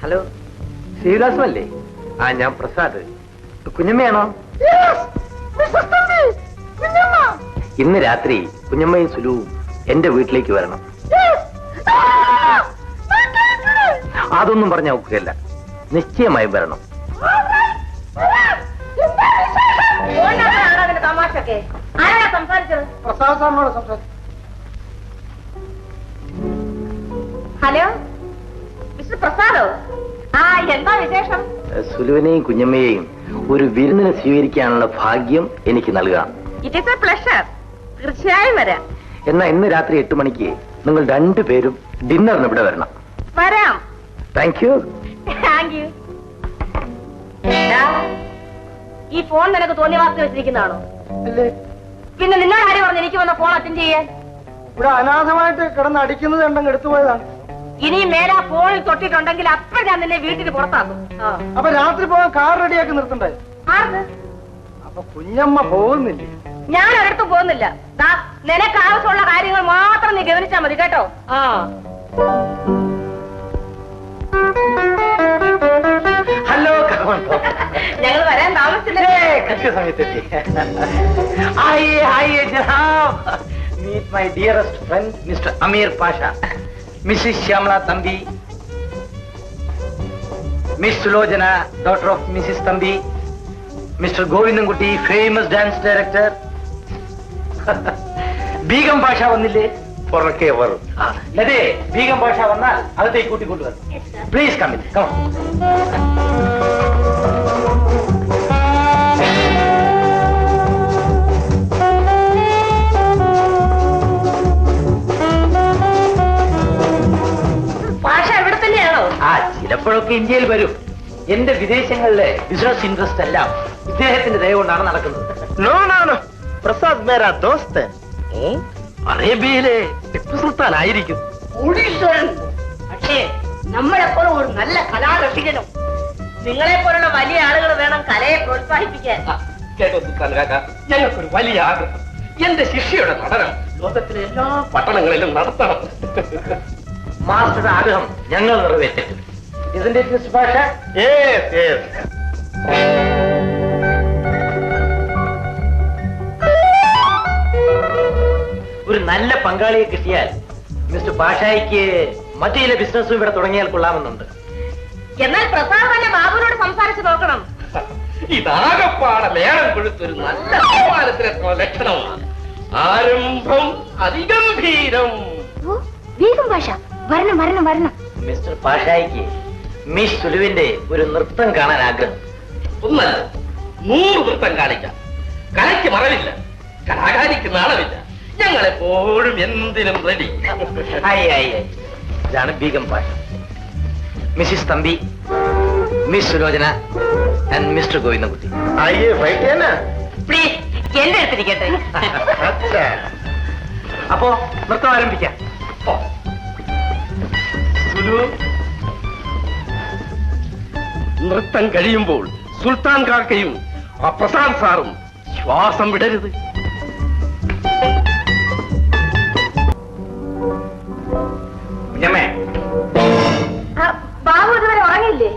Hello, ശ്രീവിലാസമല്ലേ? ആ, ഞാൻ പ്രസാദ്. കുഞ്ഞമ്മയാണോ? ഇന്ന് രാത്രി കുഞ്ഞമ്മയും സുലുവും എന്റെ വീട്ടിലേക്ക് വരണം. അതൊന്നും പറഞ്ഞ ഒക്കുകയല്ല, നിശ്ചയമായും വരണം. ഹലോ, മിസ്റ്റർ പ്രസാദോ? എന്താ വിശേഷം? സുലുവിനെയും കുഞ്ഞമ്മയെയും ഒരു വിരുന്നിനെ സ്വീകരിക്കാനുള്ള ഭാഗ്യം എനിക്ക് നൽകാം. It is A pleasure. തീർച്ചയായും വരാം. എന്നാ ഇന്ന് രാത്രി 8 മണിക്ക് നിങ്ങൾ രണ്ടുപേരും ഡിന്നറിന് ഇവിടെ വരണം. വരാം. Thank you. Thank you. ഈ ഫോൺ നിനക്ക് തോന്നിയ വാർത്ത വെച്ചിരിക്കുന്നതാണോ? പിന്നെ നിന്നോട് ആര് പറഞ്ഞു എനിക്ക് വന്ന ഫോൺ അറ്റൻഡ് ചെയ്യാൻ? ഇവിടെ അനാഥമായിട്ട് കിടന്ന് അടിക്കുന്നത് കണ്ടെങ്കിൽ എടുത്തുപോയതാണ്. ഇനി മേലാ ഫോണിൽ തൊട്ടിട്ടുണ്ടെങ്കിൽ അപ്പോൾ ഞാൻ നിന്നെ വീട്ടിൽ പുറത്താക്കും. അപ്പൊ രാത്രി പോകാൻ കാർ റെഡിയാക്കി നിർത്തണ്ടേ? അപ്പൊ കുഞ്ഞമ്മ പോകുന്നില്ലേ? ഞാൻ ഒരിടത്തും പോകുന്നില്ല. നിനക്ക് ആവശ്യമുള്ള കാര്യങ്ങൾ മാത്രം നീ ഗവനിച്ചാൽ മതി കേട്ടോ. ഹലോ, ഞങ്ങൾ വരാൻ താമസിച്ചില്ലേ? കൃത്യസമയത്തെത്തി. Meet my dearest friend, Mr. Amir Pasha, Mrs. Shyamala Thambi, Miss Sulojana, daughter of Mrs. Thambi, Mr. Govindankutti, famous dance director. Begum Pasha vannille? Porake varum. Lade, Begum Pasha vannal adathe kootti varum. Please come in. Come on. ചിലപ്പോഴൊക്കെ ഇന്ത്യയിൽ വരും. എന്റെ വിദേശങ്ങളിലെ business interest എല്ലാം ഇദ്ദേഹത്തിന്റെ ദയ കൊണ്ടാണ് നടക്കുന്നത്. പ്രസാദ് മേരാ ദോസ്ത്. അറേബ്യയിലെ ടിപ്പു സുൽത്താൻ ആയിരിക്കും. പക്ഷേ നമ്മളെപ്പോഴും ഒരു നല്ല കലാരസികനും നിങ്ങളെ പോലുള്ള വലിയ ആളുകൾ വേണം കലയെ പ്രോത്സാഹിപ്പിക്കാൻ. കേട്ടോ സുൽത്താൻ കാക്ക, ഞങ്ങൾക്കൊരു വലിയ ആഗ്രഹം. എന്റെ ശിഷ്യയുടെ നടനം ലോകത്തിലെ എല്ലാ പട്ടണങ്ങളിലും നടത്തണം. മാസ്റ്ററുടെ ആഗ്രഹം ഞങ്ങൾ നിറവേറ്റും. Isn't it, Mr. Pasha? Yes, yes. ഒരു നല്ല പങ്കാളിയെ കിട്ടിയാൽ മിസ്റ്റർ പാഷായിക്ക് മറ്റു ചില ബിസിനസ്സും ഇവിടെ തുടങ്ങിയാൽ കൊള്ളാമെന്നുണ്ട്. എന്നാൽ പ്രസാദ് തന്നെ ബാബുവിനോട് സംസാരിച്ച് നോക്കണം. ഇതാകപ്പാടെ ലേലം കൊടുത്തൊരു നല്ല തീരുമാനത്തിനെത്തുന്ന ലക്ഷണമാണ്. ആരംഭം അതിഗംഭീരം. വേഗം പാഷ, വരണം വരണം വരണം. മിസ്റ്റർ പാഷായിക്ക് മിസ് സുലുവിന്റെ ഒരു നൃത്തം കാണാൻ ആഗ്രഹം. ഒന്നല്ല, 100 നൃത്തം കാണിക്കാം. കലയ്ക്ക് മറവില്ല, കലാകാരിക്ക് നാളമില്ല. ഞങ്ങളെപ്പോഴും എന്തിനും റെഡി. ഇതാണ് Begum Pasha, Mrs Thampi, miss Sulochana and mister Govindankutty. Please എന്റെ അടുത്തിരിക്കട്ടെ. അപ്പോ നൃത്തം ആരംഭിക്കാം. നൃത്തം കഴിയുമ്പോൾ സുൽത്താൻ കാക്കയും ആ പ്രസാദ് സാറും ശ്വാസം വിടരുത്. ബാബു ഇതുവരെ ഉറങ്ങില്ലേ?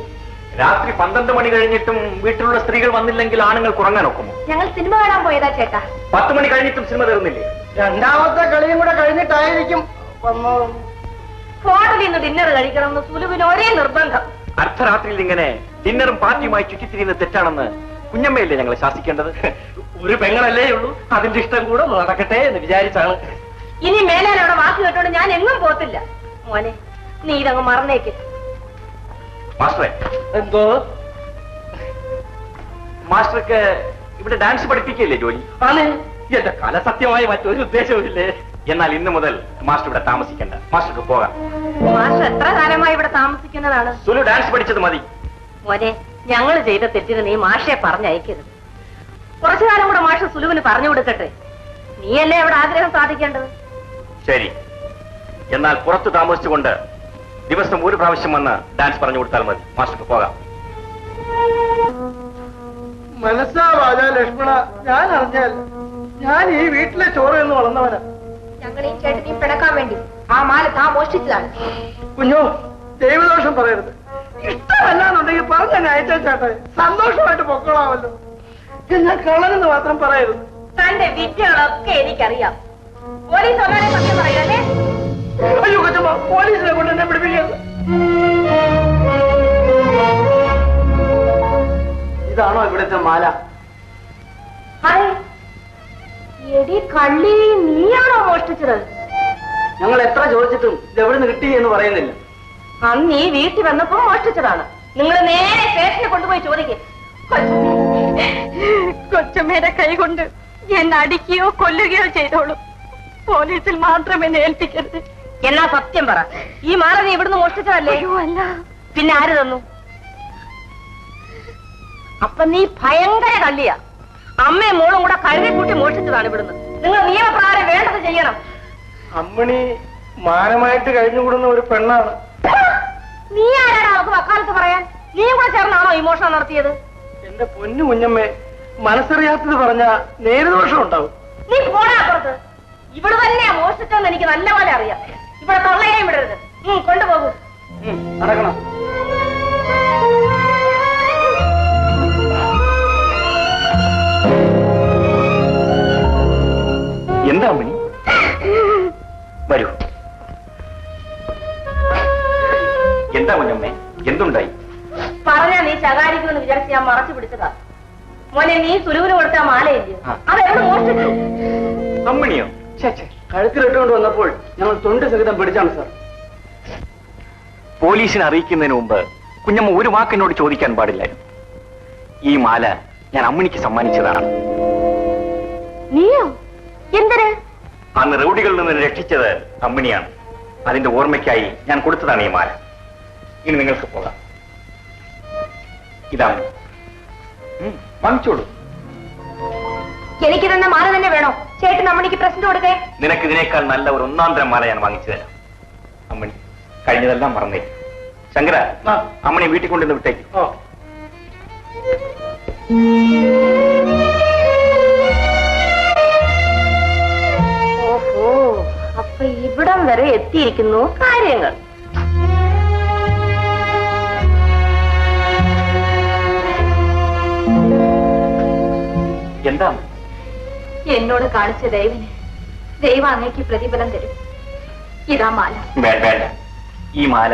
രാത്രി 12 മണി കഴിഞ്ഞിട്ടും വീട്ടിലുള്ള സ്ത്രീകൾ വന്നില്ലെങ്കിൽ ആണുങ്ങൾക്ക് ഉറങ്ങാൻ ഒക്കുമോ? ഞങ്ങൾ സിനിമ കാണാൻ പോയതാ ചേട്ടാ. 10 മണി കഴിഞ്ഞിട്ടും സിനിമ തീർന്നില്ലേ? രണ്ടാമത്തെ കളിയും കൂടെ കഴിഞ്ഞിട്ടായിരിക്കും വന്നത്. ഹോട്ടലിൽ നിന്ന് ഡിന്നർ കഴിക്കണമെന്ന് സുലുവിന് ഒരേ നിർബന്ധം. അർദ്ധരാത്രിയിൽ ഇങ്ങനെ ഡിന്നറും പാർട്ടിയുമായി ചുറ്റിത്തിരിയുന്നത് തെറ്റാണെന്ന് കുഞ്ഞമ്മയല്ലേ ഞങ്ങളെ ശാസിക്കേണ്ടത്? ഒരു പെങ്ങളല്ലേ ഉള്ളൂ, അതിന്റെ ഇഷ്ടം കൂടെ നടക്കട്ടെ എന്ന് വിചാരിച്ചാണ്. ഇനി മേലാൽ അവിടെ വാക്ക് കേട്ടോണ്ട് ഞാൻ എങ്ങും പോത്തില്ല. മോനെ, നീ ഇതങ്ങ് മറന്നേക്ക്. മാസ്റ്ററെ, എന്തോ മാസ്റ്റർക്ക് ഇവിടെ ഡാൻസ് പഠിപ്പിക്കില്ലേ ജോലി? ആണ്. എന്റെ കല സത്യമായി മറ്റൊരു ഉദ്ദേശവുമില്ലേ. എന്നാൽ ഇന്ന് മുതൽ മാസ്റ്റർ ഇവിടെ താമസിക്കണ്ട, മാസ്റ്റർക്ക് പോകാം. മാസ്റ്റർ എത്ര കാലമായി ഇവിടെ താമസിക്കുന്നതാണ്? സുലു ഡാൻസ് പഠിച്ചത് മതി. മോനെ, ഞങ്ങൾ ചെയ്ത തെറ്റിന് നീ മാഷെ പറഞ്ഞയക്കരുത്. കുറച്ചു കാലം കൂടെ മാഷ് സുലുവിന് പറഞ്ഞു കൊടുക്കട്ടെ. നീ അല്ലേ അവിടെ ആഗ്രഹം സാധിക്കേണ്ടത്. ശരി, എന്നാൽ പുറത്ത് താമസിച്ചുകൊണ്ട് ദിവസം 1 പ്രാവശ്യം വന്ന് ഡാൻസ് പറഞ്ഞു കൊടുത്താൽ മതി. മാസ്റ്റർക്ക് പോകാം. മനസ്സാ വാചാ ലക്ഷ്മണ, ഞാൻ അറിഞ്ഞാൽ ഞാൻ ഈ വീട്ടിലെ ചോറ് എന്ന് വളർന്നവനാ. ഞങ്ങളെയും ചേട്ടനെയും പിണക്കാൻ വേണ്ടി ആ മാല താ മോഷ്ടിച്ചതാണ്. കുഞ്ഞോ, ദൈവദോഷം പറയരുത്. ഇഷ്ടമല്ലാന്നുണ്ടെങ്കിൽ പറഞ്ഞ അയച്ചേട്ടെ, സന്തോഷമായിട്ട് പൊക്കോളാമല്ലോ. ഞാൻ കള്ളനെന്ന് മാത്രം പറയരുത്. തന്റെ വിദ്യകളൊക്കെ എനിക്കറിയാം. പോലീസ് ഒന്നാനെ സത്യം പറയല്ലേ? അയ്യോ കൊച്ചമ്മ, പോലീസിനെ കൊണ്ട് എന്നെ പിടിപ്പിക്കരുത്. ഇതാണോ ഇവിടുത്തെ മാല? എടി കള്ളി, നീയാണോ മോഷ്ടിച്ചത്? ഞങ്ങൾ എത്ര ചോദിച്ചിട്ടും ഇത് എവിടെ നിന്ന് കിട്ടി എന്ന് പറയുന്നില്ല. അന്ന് ഈ വീട്ടിൽ വന്നപ്പോ മോഷ്ടിച്ചതാണ്. നിങ്ങൾ നേരെ സ്റ്റേഷനിൽ കൊണ്ടുപോയി ചോദിക്കും. കൊച്ചമ്മയുടെ കൈ കൊണ്ട് എന്നെ അടിക്കുകയോ കൊല്ലുകയോ ചെയ്തോളൂ. പോലീസിൽ മാത്രം എന്നെ ഏൽപ്പിക്കരുത്. എന്നാ സത്യം പറ, ഈ മാല നീ ഇവിടുന്ന് മോഷ്ടിച്ചതല്ലേ? അല്ല. പിന്നെ ആര് തന്നു? അപ്പൊ നീ ഭയങ്കര കള്ളിയാ. അമ്മയും മോളും കൂടെ കഴുകി കൂട്ടി മോഷ്ടിച്ചതാണ് ഇവിടുന്ന്. നിങ്ങൾ നിയമപ്രകാരം വേണ്ടത് ചെയ്യണം. അമ്മണി മാനമായിട്ട് കഴിഞ്ഞുകൂടുന്ന ഒരു പെണ്ണാണ്. നീ ആരാണ് നമുക്ക് വക്കാലത്ത് പറയാൻ? നീയും കൂടെ ചേർന്നാണോ ഈ മോഷണം നടത്തിയത്? എന്റെ പൊന്നു കുഞ്ഞമ്മേ, മനസ്സറിയാത്തത് പറഞ്ഞ നേരുദോഷം ഉണ്ടാവും. നീ പോടാ അപ്പുറത്ത്. ഇവിടെ തന്നെയാ മോഷ്ടിച്ചെന്ന് എനിക്ക് നല്ലപോലെ അറിയാം. ഇവിടെ തൊള്ളയെയും വിടരുത്. കൊണ്ടുപോകൂ. നടക്കണം. എന്താ അമ്മണി? വരൂ. എന്താ കുഞ്ഞമ്മേ, എന്തുണ്ടായി? പറഞ്ഞാ നീ ശകാരിക്കുമെന്ന് വിചാരിച്ച് ഞാൻ മറച്ചു പിടിച്ചതാ. മോനെ, നീ സുലുവിന് കൊടുത്ത മാലയില്ലേ, അതെവിടെ മോഷ്ടിച്ചു? അമ്മണിയോ? കഴുത്തിലിട്ടുകൊണ്ട് വന്നപ്പോൾ ഞങ്ങൾ തൊണ്ട് സഹിതം പിടിച്ചാണ് സാർ. പോലീസിനെ അറിയിക്കുന്നതിന് മുമ്പ് കുഞ്ഞമ്മ ഒരു വാക്കിനോട് ചോദിക്കാൻ പാടില്ലായിരുന്നു. ഈ മാല ഞാൻ അമ്മണിക്ക് സമ്മാനിച്ചതാണ്. നീയോ? എന്തിന്? അന്ന് റൗഡികളിൽ നിന്ന് രക്ഷിച്ചത് അമ്മണിയാണ്. അതിന്റെ ഓർമ്മയ്ക്കായി ഞാൻ കൊടുത്തതാണ് ഈ മാല. ഇനി നിങ്ങൾക്ക് പോകാം. ഇതാണ്, വാങ്ങിച്ചോളൂ. എനിക്ക് തന്നെ മാല തന്നെ വേണോ? ചേട്ടൻ അമ്മണിക്ക് പ്രസന്റ് കൊടുക്കേ. നിനക്ക് ഇതിനേക്കാൾ നല്ല ഒരു ഒന്നാന്തരം മാല ഞാൻ വാങ്ങിച്ചു തരാം. അമ്മണി, കഴിഞ്ഞതെല്ലാം മറന്നേ. ശങ്കര, അമ്മണി വീട്ടിൽ കൊണ്ടുവന്ന് വിട്ടേക്ക്. ഓഹോ, അപ്പൊ ഇവിടം വരെ എത്തിയിരിക്കുന്നു കാര്യങ്ങൾ. എന്താ? എന്നോട് കാണിച്ച ദൈവന് ദൈവം അങ്ങേക്ക് പ്രതിഫലം തരും. ഇതാ മാല. വേണ്ട, ഈ മാല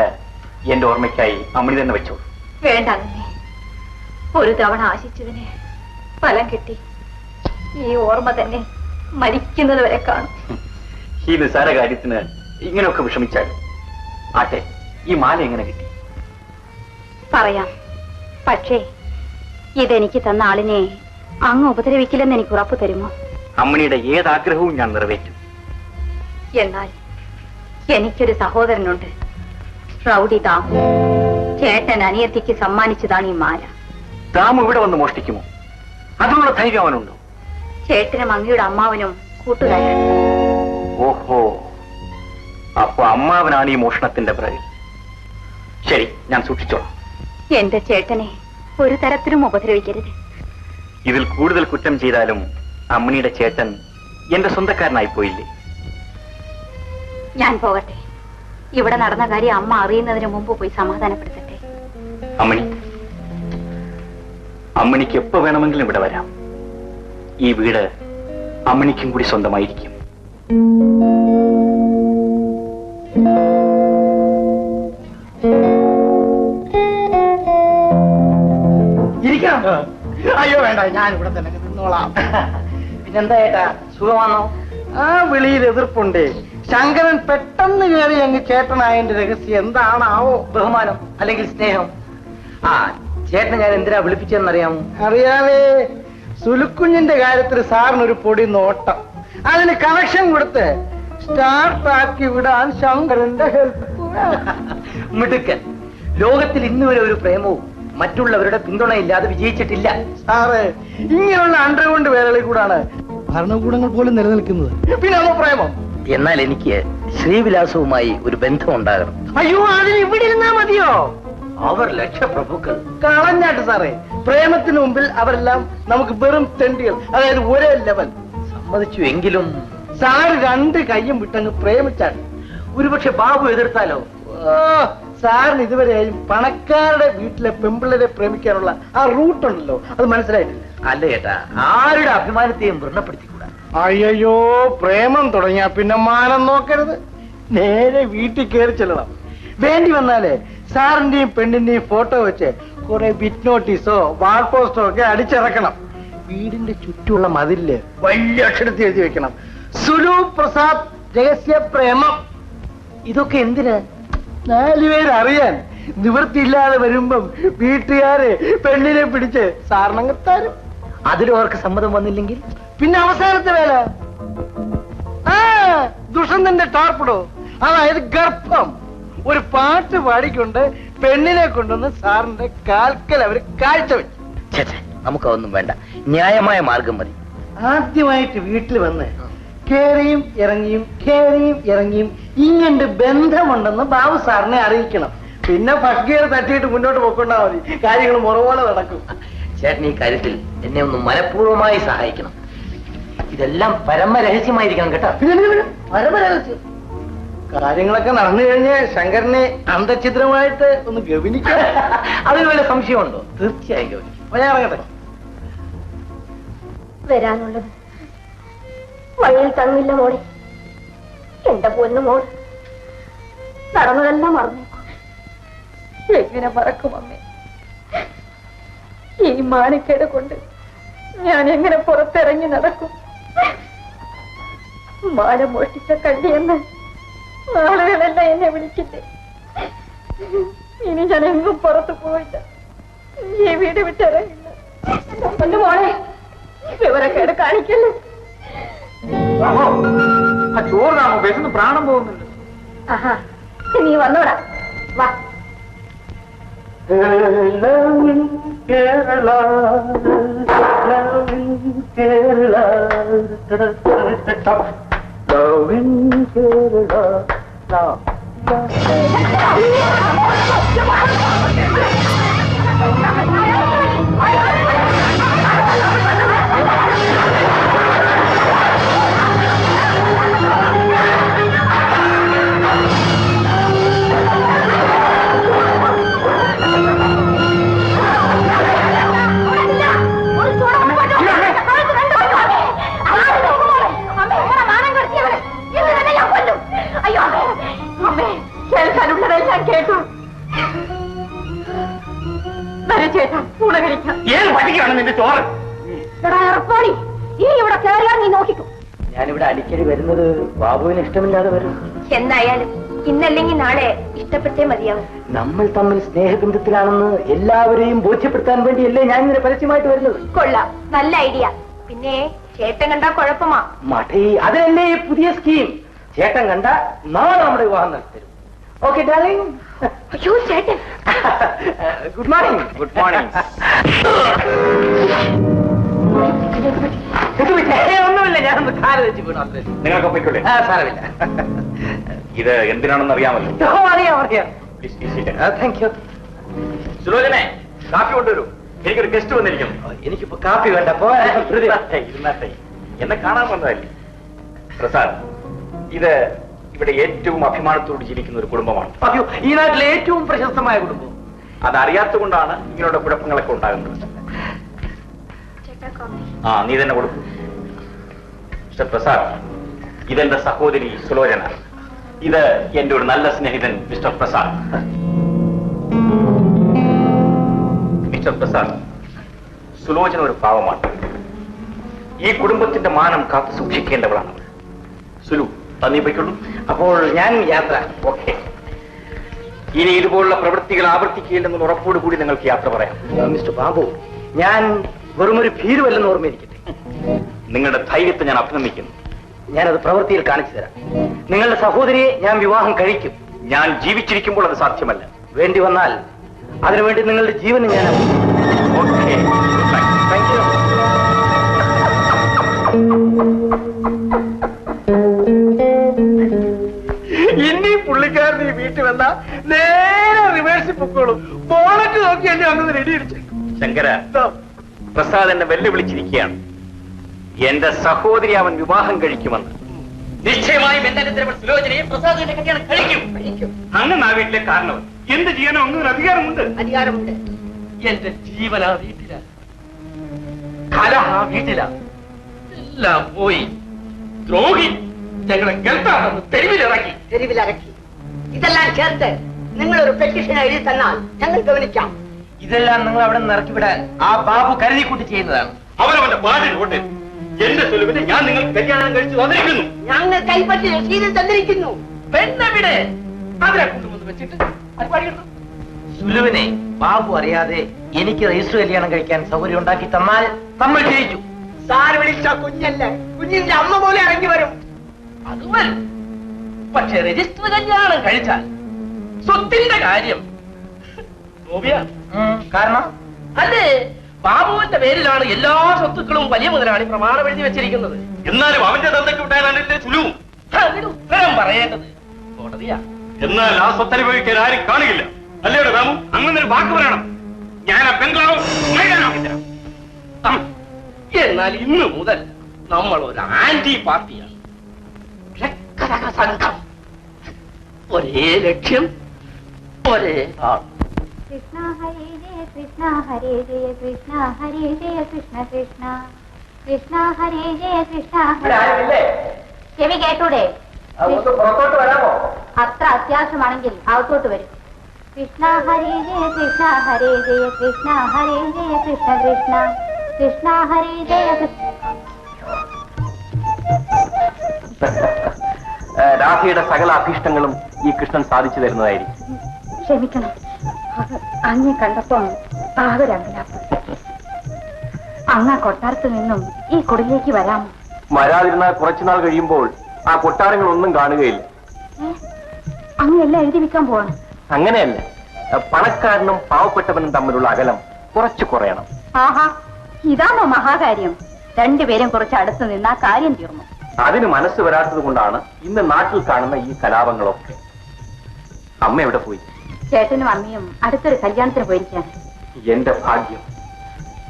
എന്റെ ഓർമ്മയ്ക്കായി അമ്മണി തന്നെ വെച്ചോളൂ. വേണ്ട നിന്നെ, ഒരു തവണ ആശിച്ചതിന് ഫലം കിട്ടി. ഈ ഓർമ്മ തന്നെ മരിക്കുന്നത് വരെ കാണും. ഈ നിസ്സാര കാര്യത്തിന് ഇങ്ങനെയൊക്കെ വിഷമിച്ചാൽ ആട്ടെ, ഈ മാല എങ്ങനെ കിട്ടി? പറയാം, പക്ഷേ ഇതെനിക്ക് തന്ന ആളിനെ അങ്ങ് ഉപദ്രവിക്കില്ലെന്ന് എനിക്ക് ഉറപ്പ് തരുമോ? അമ്മണിയുടെ ഏതാഗ്രഹവും ഞാൻ നിറവേറ്റും. എന്നാൽ എനിക്കൊരു സഹോദരനുണ്ട്, റൗഡി ദാം. ചേട്ടൻ അനിയത്തിക്ക് സമ്മാനിച്ചതാണ് ഈ മാല. ദാം ഇവിടെ വന്ന് മോഷ്ടിക്കുമോ? അതിനുള്ള ധൈര്യം അവനുണ്ടോ? ചേട്ടനും അങ്ങയുടെ അമ്മാവനും കൂട്ടുകാരാണ്. ഓഹോ, അപ്പൊ അമ്മാവനാണ് ഈ മോഷണത്തിന്റെ പിറകിൽ. ശരി, ഞാൻ സൂക്ഷിച്ചോളാം. എന്റെ ചേട്ടനെ ഒരു തരത്തിലും ഉപദ്രവിക്കരുത്. ഇതിൽ കൂടുതൽ കുറ്റം ചെയ്താലും അമ്മണിയുടെ ചേട്ടൻ എന്റെ സ്വന്തക്കാരനായി പോയില്ലേ? ഞാൻ പോകട്ടെ. ഇവിടെ നടന്ന കാര്യം അമ്മ അറിയുന്നതിന് മുമ്പ് പോയി സമാധാനപ്പെടുത്തട്ടെ. അമ്മണിക്ക് എപ്പോ വേണമെങ്കിലും ഇവിടെ വരാം. ഈ വീട് അമ്മണിക്കും കൂടി സ്വന്തമായിരിക്കും. ഇരിക്കാം. അയ്യോ വേണ്ട, ഞാൻ ഇവിടെ തന്നെ നിന്നോളാം. പിന്നെന്താ ഏട്ടാ, സുഖമാണോ? ആ വിളിയിൽ എതിർപ്പുണ്ട്. ശങ്കരൻ പെട്ടെന്ന് കയറി അങ്ങ് ചേട്ടനായതിന്റെ രഹസ്യം എന്താണാവോ? ബഹുമാനം അല്ലെങ്കിൽ സ്നേഹം? ആ ചേട്ടനെ ഞാൻ എന്തിനാ വിളിപ്പിച്ചെന്നറിയാമോ? അറിയാവേ, സുലുക്കുഞ്ഞിന്റെ കാര്യത്തിൽ സാറിനൊരു പൊടി നോട്ടം. അതിന് കണക്ഷൻ കൊടുത്ത് സ്റ്റാർട്ടാക്കി വിടാൻ ശങ്കരന്റെ ഹെൽപ്പ്. മിടുക്കൻ. ലോകത്തിൽ ഇന്നുവരെ ഒരു പ്രേമവും മറ്റുള്ളവരുടെ പിന്തുണയില്ലാതെ വിജയിച്ചിട്ടില്ല. സാറ്, ഇങ്ങനെയുള്ള അണ്ടർഗ്രൗണ്ട് വേലകളിൽ കൂടാണ് ഭരണകൂടങ്ങൾ പോലും നിലനിൽക്കുന്നത്. പിന്നെ അതോ പ്രേമം? എന്നാൽ എനിക്ക് ശ്രീവിലാസവുമായി ഒരു ബന്ധം ഉണ്ടാകണം. അയ്യോ, അതിന് ഇവിടെ ഇരുന്നാ മതിയോ? അവർ ലക്ഷപ്രഭുക്കൾ. കളഞ്ഞാട്ട് സാറേ, പ്രേമത്തിന് മുമ്പിൽ അവരെല്ലാം നമുക്ക് വെറും തെണ്ടികൾ, അതായത് ഒരേ ലെവൽ. സമ്മതിച്ചു. എങ്കിലും സാറ് രണ്ട് കയ്യും വിട്ടങ്ങ് പ്രേമിച്ചാണ്. ഒരുപക്ഷെ ബാബു എതിർത്താലോ? സാറിന് ഇതുവരെയായും പണക്കാരുടെ വീട്ടിലെ പെമ്പിള്ളരെ പ്രേമിക്കാനുള്ള ആ റൂട്ടുണ്ടല്ലോ, അത് മനസ്സിലായിട്ടില്ല. അല്ല ചേട്ടാ, ആരുടെ അഭിമാനത്തെയും വ്രണപ്പെടുത്തിക്കൂടാ. അയ്യോ, പ്രേമം തുടങ്ങിയാ പിന്നെ മാനം നോക്കരുത്. നേരെ വീട്ടിൽ കയറി ചെല്ലണം. വേണ്ടി വന്നാലേ സാറിന്റെയും പെണ്ണിന്റെയും ഫോട്ടോ വെച്ച് കുറെ ബിറ്റ് നോട്ടീസോ വാൾ പോസ്റ്റോ ഒക്കെ അടിച്ചിറക്കണം. വീടിന്റെ ചുറ്റുമുള്ള മതിലില് വലിയ അക്ഷരത്തിൽ എഴുതി വെക്കണം, സുലു പ്രസാദ് രഹസ്യ പ്രേമം. ഇതൊക്കെ എന്തിനാ? 4 പേരറിയാൻ. നിവൃത്തിയില്ലാതെ വരുമ്പം വീട്ടുകാരെ പെണ്ണിനെ പിടിച്ച് സാറിനങ്ങത്താരും. അതിലും അവർക്ക് സമ്മതം വന്നില്ലെങ്കിൽ പിന്നെ അവസാനത്തെ വേല ദുഷന്തന്റെ ടാർപ്പിടോ, അതായത് ഗർഭം. ഒരു പാട്ട് പാടിക്കൊണ്ട് പെണ്ണിനെ കൊണ്ടുവന്ന് സാറിന്റെ കാൽക്കൽ അവര് കാഴ്ചവെച്ചു. നമുക്കതൊന്നും വേണ്ട, ന്യായമായ മാർഗം മതി. ആദ്യമായിട്ട് വീട്ടിൽ വന്ന് കേറിയും ഇറങ്ങിയും ഇങ്ങനെ ബന്ധമുണ്ടെന്ന് ബാബു സാറിനെ അറിയിക്കണം. പിന്നെ ഭഗീർ തട്ടിയിട്ട് മുന്നോട്ട് പോയിക്കൊണ്ടാ മതി, കാര്യങ്ങൾ മുറപോലെ നടക്കും. ചേട്ടൻ ഈ കാര്യത്തിൽ എന്നെ ഒന്ന് മനഃപൂർവ്വമായി സഹായിക്കണം. ഇതെല്ലാം പരമരഹസ്യമായിരിക്കണം കേട്ടോ. പിന്നെ പരമരഹസ്യം. കാര്യങ്ങളൊക്കെ നടന്നു കഴിഞ്ഞ് ശങ്കരനെ അന്തഛിദ്രമായിട്ട് ഒന്ന് ഗവനിക്കാം. അതിന് വല്ല സംശയമുണ്ടോ? തീർച്ചയായും ഗവനിക്കും. ഞാൻ ഇറങ്ങട്ടെ. വരാനുള്ളത് വഴിയിൽ തങ്ങില്ല മോളെ. എന്റെ പൊന്നു മോൾ, നടന്നതെല്ലാം മറന്നേക്കും. എങ്ങനെ മറക്കും അമ്മേ? ഈ മാനക്കേട് കൊണ്ട് ഞാൻ എങ്ങനെ പുറത്തിറങ്ങി നടക്കും? മാനം മോഷ്ടിച്ച കണ്ടിയെന്ന് ആളുകളെല്ലാം എന്നെ വിളിക്കില്ലേ? ഇനി ഞാൻ എങ്ങും പുറത്തു പോയില്ല, ഈ വീട് വിട്ടിറങ്ങില്ല. എന്റെ മോളെ, വിവരക്കേട് കാണിക്കല്ലേ? ചോറിനാമോ വിശന്ന് പ്രാണം പോകുന്നുണ്ട്. ആഹാ, നീ വന്നോടാ, വാ. കേരള കേരള കേട്ടു. ചേട്ടാ, ഊണ കഴിക്കാം. ഏത് പറ്റിക്കാണ് നിന്റെ ചോറ്? ഇനി ഇവിടെ കയറിയാൽ നീ നോക്കിക്കോ. ഞാനിവിടെ അടിക്കടി വരുന്നത് ബാബുവിന് ഇഷ്ടമില്ലാതെ വരും. എന്നായാലും ഇന്നല്ലെങ്കിൽ നാളെ ഇഷ്ടപ്പെട്ടേ മതിയാവും. നമ്മൾ തമ്മിൽ സ്നേഹബന്ധത്തിലാണെന്ന് എല്ലാവരെയും ബോധ്യപ്പെടുത്താൻ വേണ്ടിയല്ലേ ഞാൻ ഇങ്ങനെ പരസ്യമായിട്ട് വരുന്നത്. കൊള്ളാം, നല്ല ഐഡിയ. പിന്നെ ചേട്ടൻ കണ്ടാ കുഴപ്പമാ. മഠേ, അതല്ലേ പുതിയ സ്കീം. ചേട്ടൻ കണ്ട നാളെ നമ്മുടെ വിവാഹം നടത്തരും. Okay darling. അയ്യോ ചേട്ടൻ. Good morning. Good morning. ഒന്നുമില്ല, ഞാനൊന്ന് കാല് വെച്ച് വീണു. നിങ്ങൾക്ക് പോയിക്കോട്ടെ. സാരമില്ല. ഇത് എന്തിനാണെന്ന് അറിയാമല്ലോ. അറിയാം. Thank you. സുലോചനെ, കാപ്പി കൊണ്ടുവരൂ. എനിക്കൊരു ഗസ്റ്റ് വന്നിരിക്കുന്നു. എനിക്കിപ്പോ കാപ്പി വേണ്ട. ഇരുന്നാട്ടെ. എന്നെ കാണാൻ വന്നതല്ലേ. പ്രസാദ്, ഇത് ഇവിടെ ഏറ്റവും അഭിമാനത്തോട് ജീവിക്കുന്ന ഒരു കുടുംബമാണ്. അയ്യോ, ഈ നാട്ടിലെ ഏറ്റവും പ്രശസ്തമായ കുടുംബം. അതറിയാത്തതുകൊണ്ടാണ് ഇങ്ങനെയുള്ള കുഴപ്പങ്ങളൊക്കെ ഉണ്ടാകുന്നത്. നീ തന്നെ കൊടുക്കും. മിസ്റ്റർ പ്രസാദ്, ഇതെന്റെ സഹോദരി സുലോചന. ഇത് എന്റെ ഒരു നല്ല സ്നേഹിതൻ മിസ്റ്റർ പ്രസാദ്. മിസ്റ്റർ പ്രസാദ്, സുലോചന ഒരു പാവമാണ്. ഈ കുടുംബത്തിന്റെ മാനം കാത്തു സൂക്ഷിക്കേണ്ടവളാണ്. സുലു, തന്നീ പോയിക്കൊള്ളൂ. അപ്പോൾ ഞാൻ യാത്ര. ഓക്കെ. ഇനി ഇതുപോലുള്ള പ്രവൃത്തികൾ ആവർത്തിക്കില്ലെന്നുള്ള ഉറപ്പോടുകൂടി നിങ്ങൾക്ക് യാത്ര പറയാം. മിസ്റ്റർ ബാബു, ഞാൻ വെറുമൊരു ഭീരുവല്ലെന്ന് ഓർമ്മയിരിക്കട്ടെ. നിങ്ങളുടെ ധൈര്യത്തെ ഞാൻ അഭിനന്ദിക്കുന്നു. ഞാനത് പ്രവൃത്തിയിൽ കാണിച്ചു തരാം. നിങ്ങളുടെ സഹോദരിയെ ഞാൻ വിവാഹം കഴിക്കും. ഞാൻ ജീവിച്ചിരിക്കുമ്പോൾ അത് സാധ്യമല്ല. വേണ്ടി വന്നാൽ അതിനുവേണ്ടി നിങ്ങളുടെ ജീവന് ഞാൻ. Okay, thank you. ഇനി പുള്ളിക്കാരൻ ഈ വീട്ടിൽ വന്നാ നേരെ റിവേഴ്സിൽ പൊക്കോളും. ബോണറ്റ് നോക്കി എന്നെ വന്നത് റെഡി അടിച്ചു. ശങ്കര, പ്രസാദ് എന്നെ വെല്ലുവിളിച്ചിരിക്കുകയാണ്. എന്റെ സഹോദരി അവൻ വിവാഹം കഴിക്കുമെന്ന്. നിശ്ചയമായും എന്റെ സുലോചനയെ പ്രസാദിന്റെ കല്യാണം കഴിക്കും. അങ്ങനെ ആ വീട്ടിലെ കാരണവൻ എന്ത് ചെയ്യാനോ അങ്ങനെ അധികാരമുണ്ട്. അധികാരമുണ്ട്. എന്റെ ജീവൻ ആ വീട്ടിലാ, കല ആ വീട്ടിലാ. എല്ലാം പോയി. ദ്രോഹി ഞങ്ങളെ ഗൾഫാണെന്ന് തെരുവിലിറക്കി. ഇതെല്ലാം ചേർത്ത് നിങ്ങളൊരു പെറ്റീഷൻ എഴുതി തന്നാൽ ഞങ്ങൾ ഗവനിക്കാം. ഇതെല്ലാം നിങ്ങൾ അവിടെ നിന്ന് ഇറക്കിവിടാൻ ആ ബാബു കരുതി കൂട്ടി ചെയ്യുന്നതാണ്. അവനവന്റെ പാടിൽ കൊണ്ട് എന്റെ സുലുവിനെ ഞാൻ നിങ്ങൾക്ക് കല്യാണം കഴിച്ചു തന്നിരിക്കുന്നു. ഞങ്ങൾ കൈപ്പറ്റി രസീത് തന്നിരിക്കുന്നു. പെണ്ണെവിടെ? അതിനെ കൊണ്ടുവന്ന് വെച്ചിട്ട് സുലുവിനെ ബാബു അറിയാതെ എനിക്ക് രജിസ്റ്റർ കല്യാണം കഴിക്കാൻ സൗകര്യം ഉണ്ടാക്കി തന്നാൽ നമ്മൾ ജയിച്ചു. സാർ വിളിച്ച കുഞ്ഞല്ല, കുഞ്ഞിന്റെ അമ്മ പോലെ ഇറങ്ങി വരും. അത് വരും. പക്ഷെ രജിസ്റ്റർ കല്യാണം കഴിച്ചാൽ സ്വത്തിന്റെ കാര്യം കാരണം അല്ലേ, ബാബുവിന്റെ പേരിലാണ് എല്ലാ സ്വത്തുക്കളും വലിയ മുതലാളി പ്രമാണം എഴുതി വെച്ചിരിക്കുന്നത്. എന്നാലും അവന്റെ തന്തയ്ക്ക് വിട്ടാൽ സുലുവും അതിന് ഉത്തരം പറയേണ്ടത് കോടതിയാ. എന്നാൽ ആ സ്വത്തനുഭവിക്കാൻ ആരും കാണുകയില്ല. അല്ലേടെ രാമു, അങ്ങനെ ഒരു വാക്ക് പറയണം. ഞാൻ ആ ബംഗ്ലാവ് എന്നാൽ ഇന്ന് മുതൽ നമ്മൾ ഒരു ആന്റി പാർട്ടിയാണ്. സംഘം, ഒരേ ലക്ഷ്യം, ഒരേ ആൾ. കൃഷ്ണ ഹരേ ജയ കൃഷ്ണ ഹരേ ജയ കൃഷ്ണ ഹരേ ജയ കൃഷ്ണ കൃഷ്ണ കൃഷ്ണ ഹരേ ജയ കൃഷ്ണ. ചെവി കേട്ടൂടെ? പുറത്തോട്ട് വരാമോ? അത്ര അത്യാവശ്യമാണെങ്കിൽ അകത്തോട്ട് വരും. കൃഷ്ണ ഹരേ ജയ കൃഷ്ണ ഹരേ ജയ കൃഷ്ണ ഹരേ ജയ കൃഷ്ണ കൃഷ്ണ കൃഷ്ണ ഹരേ ജയ കൃഷ്ണ. രാധയുടെ സകല അഭീഷ്ടങ്ങളും ഈ കൃഷ്ണൻ സാധിച്ചു തരുന്നതായിരിക്കും. ക്ഷമിക്കണം, അങ്ങെ കണ്ടപ്പം ആകരംഗലാപ്പ്. അങ്ങ് കൊട്ടാരത്തിൽ നിന്നും ഈ കുടിലേക്ക് വരാമോ? വരാതിരുന്നാൽ കുറച്ചുനാൾ കഴിയുമ്പോൾ ആ കൊട്ടാരങ്ങളൊന്നും കാണുകയില്ല. അങ്ങ് എല്ലാം എഴുതി വെക്കാൻ പോവാണ്. അങ്ങനെയല്ല, പണക്കാരനും പാവപ്പെട്ടവനും തമ്മിലുള്ള അകലം കുറച്ചു കുറയണം. ആഹാ, ഇതാണോ മഹാകാര്യം? രണ്ടുപേരും കുറച്ച് അടുത്ത് നിന്നാ കാര്യം തീർന്നു. അതിന് മനസ്സ് വരാത്തത് കൊണ്ടാണ് ഇന്ന് നാട്ടിൽ കാണുന്ന ഈ കലാപങ്ങളൊക്കെ. അമ്മ എവിടെ പോയി? ചേട്ടനും അമ്മയും അടുത്തൊരു കല്യാണത്തിന് പോയിരിക്കാൻ. എന്റെ ഭാഗ്യം.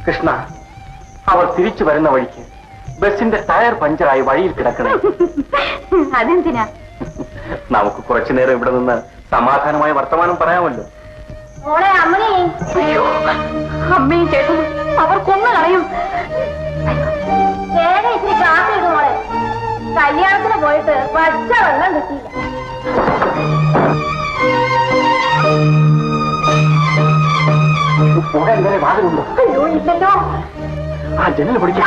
കൃഷ്ണ, അവർ തിരിച്ചു വരുന്ന വഴിക്ക് ബസിന്റെ ടയർ പഞ്ചറായി വഴിയിൽ കിടക്കണേ. അതെന്തിനാ? നമുക്ക് കുറച്ചു നേരം ഇവിടെ നിന്ന് സമാധാനമായ വർത്തമാനം പറയാമല്ലോ. മോളെ അമ്മേ, അമ്മയും ചേട്ടനും അവർ കൊന്നു കളയും. വേറെ ഇത്തിരി കാപ്പി ഇടും മോളെ. കല്യാണത്തിന് പോയിട്ട് പച്ച വെള്ളം കിട്ടിയില്ല. പോകാൻ ഇന്നലെ വാതിലുണ്ടോ? അയ്യോ ഇല്ലല്ലോ. ആ ജനൽ പിടിക്കാം.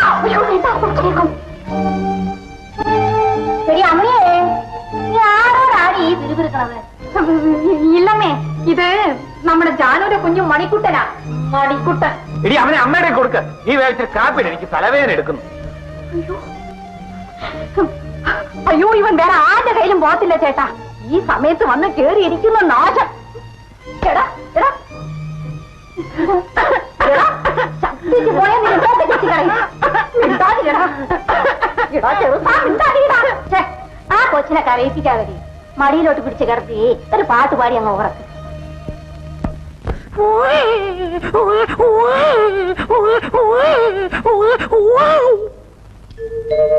ശരി അമ്മയെ, നീ ആരോടാണ് ഈ പിരിപിരിക്കണത്? ഇല്ലമ്മേ, ഇത് നമ്മുടെ ജാനുവിന്റെ കുഞ്ഞു മണിക്കുട്ടനാ. മണിക്കുട്ടൻ. ഇനി അവനെ അമ്മയുടെ കൊടുക്ക. നീ വേവിച്ച കാപ്പിന് എനിക്ക് തലവേദന എടുക്കുന്നു. അയ്യോ, ഇവൻ വേറെ ആരുടെ കയ്യിലും പോകത്തില്ല ചേട്ടാ. ഈ സമയത്ത് വന്ന് കേറിയിരിക്കുന്ന നാശം. എടാ എടാ ശക്തിക്ക് പോയാൽ നീ ഇങ്ങോട്ട് കെട്ടിക്കളയും. മിണ്ടാതിരിടാ. എടാ ചെറുതാ, മിണ്ടാതിരിടാ. ആ കൊച്ചിനെ കരയിപ്പിക്കാതെ മടിയിലോട്ട് പിടിച്ച് കിടത്തി ഒരു പാട്ട് പാടി അങ്ങ് ഉറക്ക്.